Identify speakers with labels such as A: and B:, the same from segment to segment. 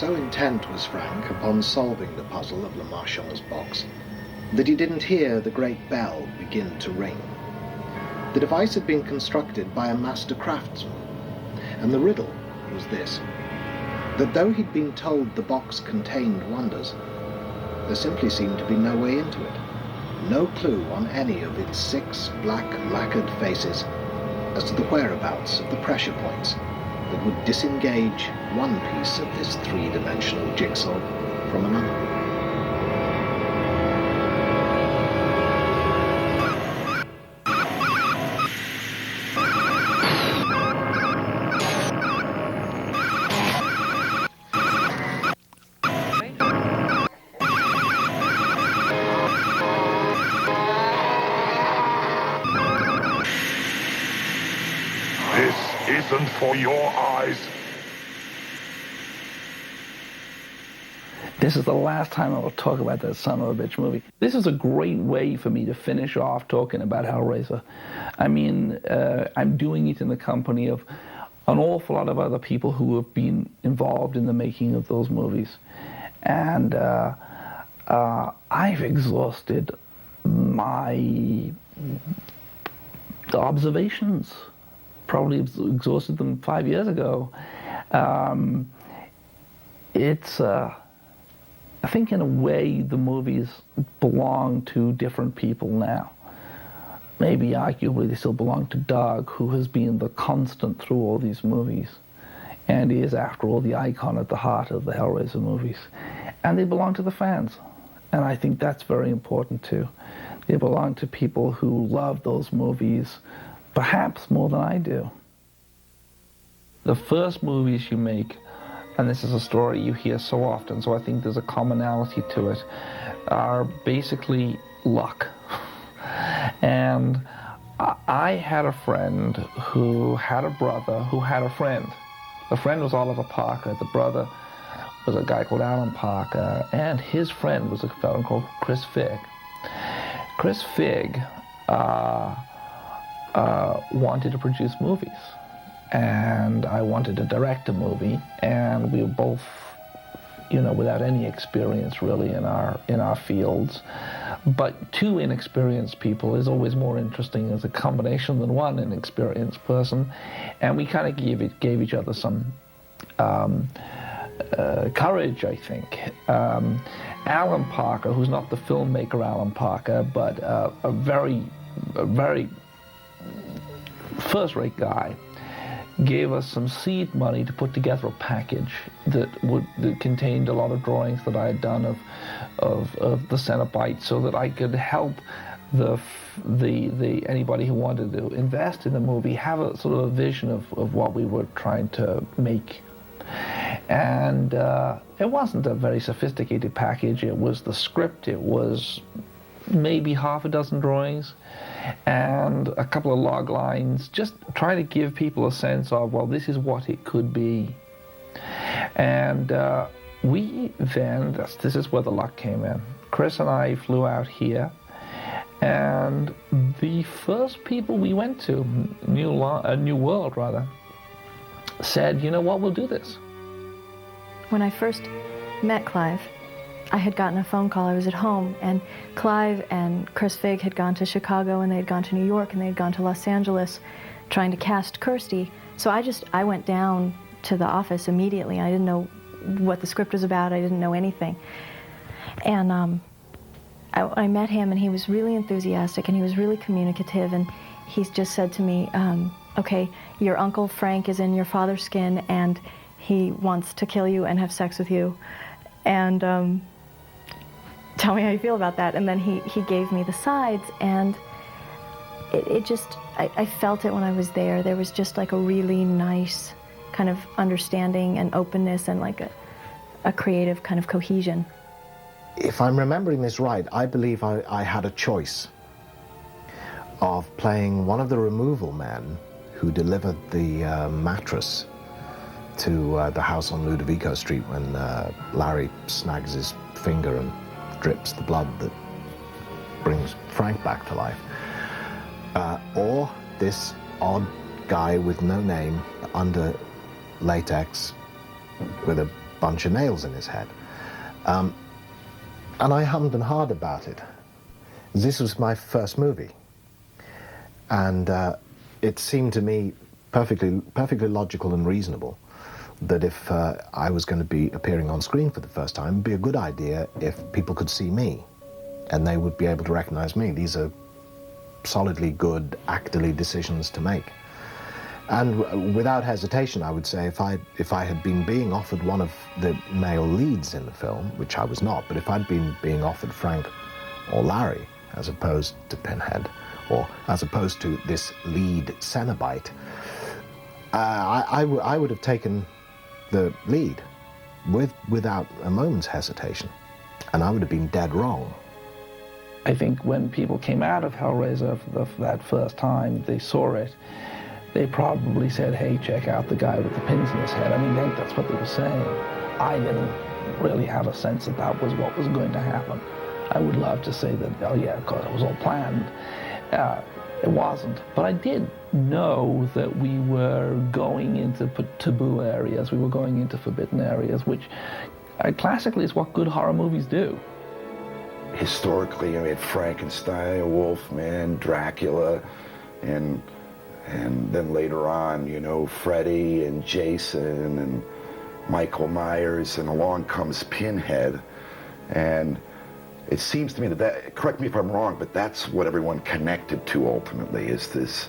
A: So intent was Frank upon solving the puzzle of Le Marchand's box that he didn't hear the great bell begin to ring. The device had been constructed by a master craftsman, and the riddle was this: that though he'd been told the box contained wonders, there simply seemed to be no way into it, no clue on any of its 6 black lacquered faces as to the whereabouts of the pressure points that would disengage one piece of this 3-dimensional jigsaw from another.
B: Isn't for your eyes.
C: This is the last time I will talk about that son of a bitch movie. This is a great way for me to finish off talking about Hellraiser. I mean, I'm doing it in the company of an awful lot of other people who have been involved in the making of those movies. And I've exhausted my observations. Probably exhausted them 5 years ago. I think in a way the movies belong to different people now. Maybe arguably they still belong to Doug, who has been the constant through all these movies. And he is, after all, the icon at the heart of the Hellraiser movies. And they belong to the fans. And I think that's very important too. They belong to people who love those movies perhaps more than I do. The first movies you make, and this is a story you hear so often, so I think there's a commonality to it, are basically luck. And I had a friend who had a brother who had a friend. The friend was Oliver Parker. The brother was a guy called Alan Parker. And his friend was a fellow called Chris Figg. Chris Figg wanted to produce movies, and I wanted to direct a movie, and we were both, without any experience really in our fields. But 2 inexperienced people is always more interesting as a combination than one inexperienced person, and we kind of gave each other some courage, I think. Alan Parker, who's not the filmmaker Alan Parker, but a very first-rate guy, gave us some seed money to put together a package that contained a lot of drawings that I had done of the Cenobite, so that I could help anybody who wanted to invest in the movie have a sort of a vision of what we were trying to make. And it wasn't a very sophisticated package. It was the script. It was maybe half a dozen drawings and a couple of log lines, just trying to give people a sense of, well, this is what it could be. And we then, this is where the luck came in. Chris and I flew out here, and the first people we went to, New World rather, said, you know what, we'll do this.
D: When I first met Clive, I had gotten a phone call. I was at home, and Clive and Chris Figg had gone to Chicago, and they had gone to New York, and they had gone to Los Angeles trying to cast Kirsty. So I went down to the office immediately. I didn't know what the script was about. I didn't know anything. And I met him, and he was really enthusiastic, and he was really communicative, and he just said to me, okay, your Uncle Frank is in your father's skin, and he wants to kill you and have sex with you. And tell me how you feel about that. And then he gave me the sides, and it just, I felt it when I was there. There was just like a really nice kind of understanding and openness and like a creative kind of cohesion.
A: If I'm remembering this right, I believe I had a choice of playing one of the removal men who delivered the mattress to the house on Ludovico Street when Larry snags his finger and drips the blood that brings Frank back to life. Or this odd guy with no name under latex with a bunch of nails in his head. And I hummed and hawed about it. This was my first movie. And it seemed to me perfectly logical and reasonable that if I was going to be appearing on screen for the first time, it would be a good idea if people could see me and they would be able to recognize me. These are solidly good actorly decisions to make. And without hesitation, I would say if I had been being offered one of the male leads in the film, which I was not, but if I'd been being offered Frank or Larry as opposed to Pinhead, or as opposed to this lead Cenobite, I would have taken the lead without a moment's hesitation, and I would have been dead wrong.
C: I think when people came out of Hellraiser for that first time, they saw it, they probably said, hey, check out the guy with the pins in his head. I mean, I think that's what they were saying. I didn't really have a sense that that was what was going to happen. I would love to say that, oh yeah, of course, it was all planned. It wasn't. But I did know that we were going into taboo areas, we were going into forbidden areas, which classically is what good horror movies do.
B: Historically, I mean, Frankenstein, Wolfman, Dracula, and then later on, you know, Freddy and Jason and Michael Myers, and along comes Pinhead. And it seems to me that, correct me if I'm wrong, but that's what everyone connected to ultimately, is this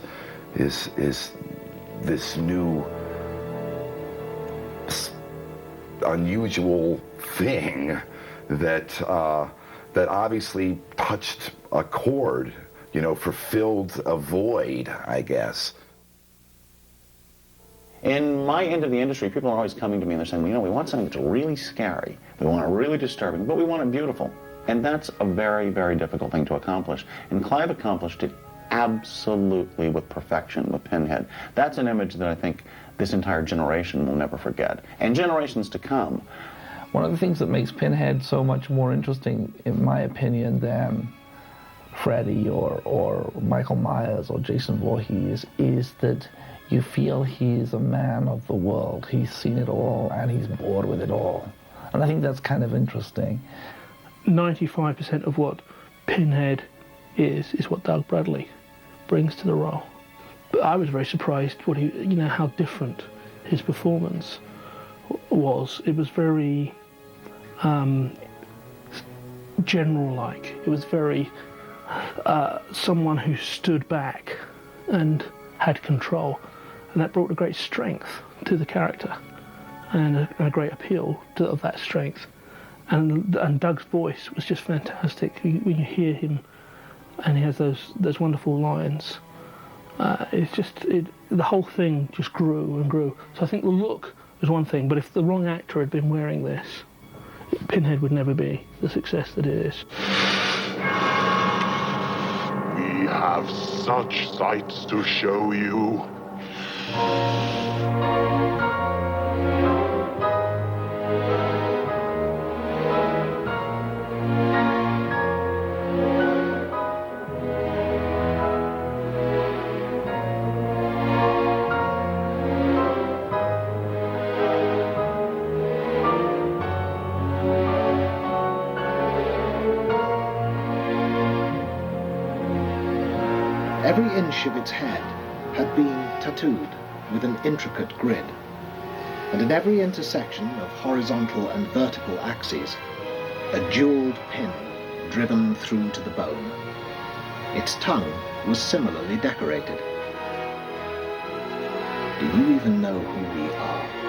B: new unusual thing that obviously touched a chord, you know, fulfilled a void, I guess.
E: In my end of the industry, people are always coming to me and they're saying, well, you know, we want something that's really scary, we want it really disturbing, but we want it beautiful. And that's a very, very difficult thing to accomplish. And Clive accomplished it absolutely with perfection with Pinhead. That's an image that I think this entire generation will never forget, and generations to come.
C: One of the things that makes Pinhead so much more interesting, in my opinion, than Freddy or Michael Myers or Jason Voorhees is that you feel he's a man of the world. He's seen it all and he's bored with it all. And I think that's kind of interesting.
F: 95% of what Pinhead is what Doug Bradley brings to the role. But I was very surprised how different his performance was. It was very general-like. It was very someone who stood back and had control, and that brought a great strength to the character and a great appeal of that strength. And Doug's voice was just fantastic. When you hear him, and he has those wonderful lines, the whole thing just grew and grew. So I think the look was one thing, but if the wrong actor had been wearing this, Pinhead would never be the success that it is.
G: We have such sights to show you.
A: Every inch of its head had been tattooed with an intricate grid, and in every intersection of horizontal and vertical axes, a jeweled pin driven through to the bone. Its tongue was similarly decorated. Do you even know who we are?